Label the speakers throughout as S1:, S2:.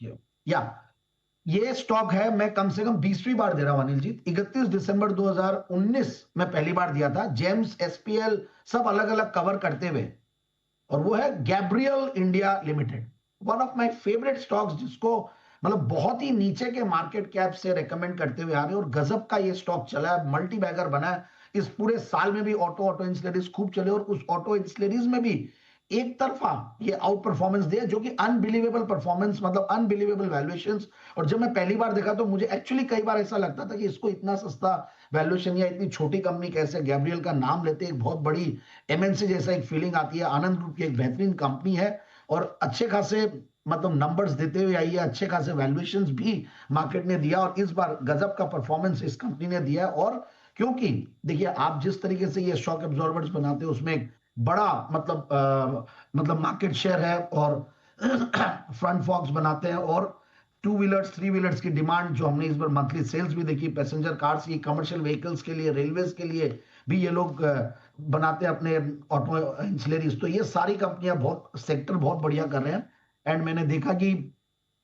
S1: या ये स्टॉक है, मैं कम से कम 20वीं बार दे रहा हूं अनिल जी। 31 दिसंबर 2019 में पहली बार दिया था, जेम्स, एसपीएल सब अलग अलग कवर करते हुए। और वो है Gabriel India limited, one of my favourite stocks, जिसको मतलब बहुत ही नीचे के मार्केट कैप से रेकमेंड करते हुए आ रहे हैं, और गजब का ये स्टॉक चला है, मल्टी बैगर बना है। इस पूरे साल में भी ऑटो इंसुलेरीज खूब चले, और उस ऑटो इंसुलेरीज में भी एक तरफा ये आउट परफॉर्मेंस दिया, जो कि अनबिलीवेबल परफॉर्मेंस, मतलब अनबिलीवेबल वैल्यूएशंस। और जब मैं पहली बार देखा तो मुझे एक्चुअली कई बार ऐसा लगता था कि इसको इतना सस्ता वैल्यूएशन या इतनी छोटी कंपनी कैसे, गैब्रियल का नाम लेते एक बहुत बड़ी एमएनसी जैसा एक फीलिंग आती है। आनंद ग्रुप की एक बेहतरीन कंपनी है, और अच्छे खासे मतलब नंबर्स देते हुए आई है, अच्छे खासे वैल्यूएशंस भी मार्केट ने दिया, और इस बार गजब का परफॉर्मेंस इस कंपनी ने दिया है। और क्योंकि देखिए, आप जिस तरीके से ये शॉक एब्जॉर्बर्स बनाते हो, उसमें एक बड़ा मतलब मार्केट शेयर है, और फ्रंट फॉक्स बनाते हैं, और टू व्हीलर्स, थ्री व्हीलर्स की डिमांड जो हमने इस बार मंथली सेल्स भी देखी, पैसेंजर कार्स की, कमर्शियल व्हीकल्स के लिए, रेलवेज के लिए भी ये लोग बनाते हैं अपने ऑटो इंसुलेरीज। तो ये सारी कंपनियां बहुत सेक्टर बहुत बढ़िया कर रहे हैं। एंड मैंने देखा कि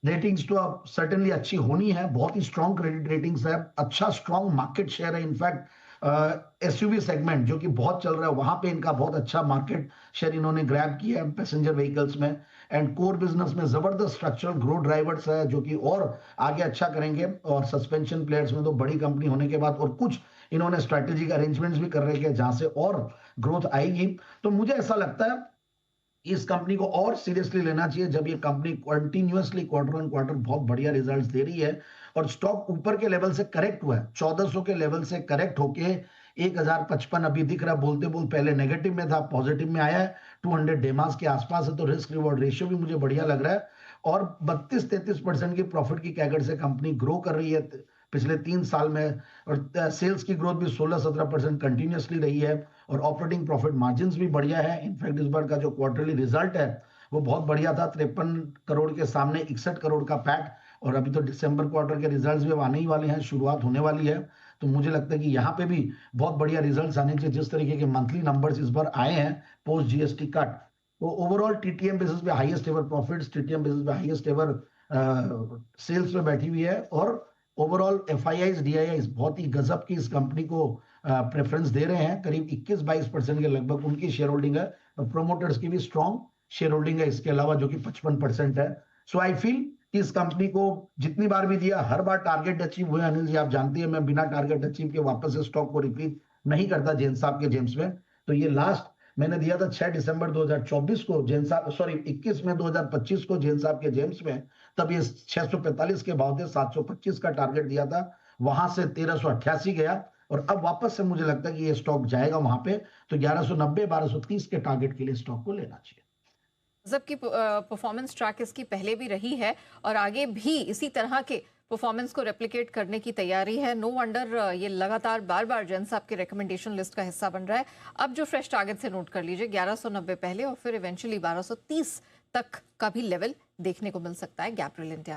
S1: रेटिंग्स तो अब सर्टेनली अच्छी होनी है, बहुत ही स्ट्रॉन्ग क्रेडिट रेटिंग्स है, अच्छा स्ट्रॉन्ग मार्केट शेयर है। इनफैक्ट एसयूवी सेगमेंट जो कि बहुत चल रहा है, वहां पे इनका बहुत अच्छा मार्केट शेयर इन्होंने ग्रैब किया है पैसेंजर व्हीकल्स में। एंड कोर बिजनेस में जबरदस्त स्ट्रक्चरल ग्रोथ ड्राइवर्स है, जो कि और आगे अच्छा करेंगे। और सस्पेंशन प्लेयर्स में तो बड़ी कंपनी होने के बाद और कुछ इन्होंने स्ट्रेटेजिक अरेंजमेंट्स भी कर रहे हैं जहां से और ग्रोथ आएगी। तो मुझे ऐसा लगता है इस कंपनी को और सीरियसली लेना चाहिए, जब ये company continuously quarter on quarter बहुत बढ़िया रिजल्ट्स दे रही है, और स्टॉक ऊपर के लेवल से करेक्ट हुआ है, 1400 के लेवल से करेक्ट होके 1055 अभी दिख रहा है। बोलते बोल पहले नेगेटिव में था, पॉजिटिव में आया है, 200 डेमास के आसपास है, तो रिस्क रिवॉर्ड रेशियो भी मुझे बढ़िया लग रहा है। और 32-33% की प्रॉफिट की कैगर से कंपनी ग्रो कर रही है पिछले 3 साल में, और सेल्स की ग्रोथ भी 16-17% कंटिन्यूअसली रही है, और ऑपरेटिंग प्रॉफिट मार्जिन भी बढ़िया है। इनफैक्ट इस बार का जो क्वार्टरली रिजल्ट है वो बहुत बढ़िया था, 53 करोड़ के सामने 61 करोड़ का पैट। और अभी तो दिसंबर क्वार्टर के रिजल्ट्स भी अब आने ही वाले हैं, शुरुआत होने वाली है। तो मुझे लगता है कि यहाँ पे भी बहुत बढ़िया रिजल्ट्स आने चाहिए, जिस तरीके के मंथली नंबर्स इस बार आए हैं पोस्ट जीएसटी कट। तो ओवरऑल टीटीएम बेसिस पे highest ever profits, TTM basis पे हाईएस्ट एवर सेल्स में बैठी हुई है, और ओवरऑल एफआईआईज डीआईआईज बहुत ही गजब की इस कंपनी को प्रेफरेंस दे रहे हैं। करीब 21-22% के लगभग उनकी शेयर होल्डिंग है, और प्रोमोटर्स की भी स्ट्रॉन्ग शेयर होल्डिंग है इसके अलावा, जो कि 55% है। सो आई फील कि इस कंपनी को जितनी बार भी दिया, हर बार टारगेट अचीव हुए। अनिल जी, आप जानती है मैं बिना टारगेट अचीव के वापस से स्टॉक को रिपीट नहीं करता जैन साहब के जेम्स में। तो ये लास्ट मैंने दिया था 6 दिसंबर 2024 को जैन साहब, सॉरी 21 में 2025 को जैन साहब के जेम्स में, तब ये 645 के भाव थे, 725 का टारगेट दिया था, वहां से 1388 गया, और अब वापस से मुझे लगता है कि ये स्टॉक जाएगा वहां पे। तो 1190 1230 के टारगेट के लिए स्टॉक को लेना चाहिए।
S2: जबकि परफॉर्मेंस ट्रैक इसकी पहले भी रही है और आगे भी इसी तरह के परफॉर्मेंस को रेप्लिकेट करने की तैयारी है। नो वंडर ये लगातार बार बार जैन साहब के रिकमेंडेशन लिस्ट का हिस्सा बन रहा है। अब जो फ्रेश टारगेट से नोट कर लीजिए, 1190 पहले और फिर इवेंचुअली 1230 तक का भी लेवल देखने को मिल सकता है गैब्रियल इंडिया में।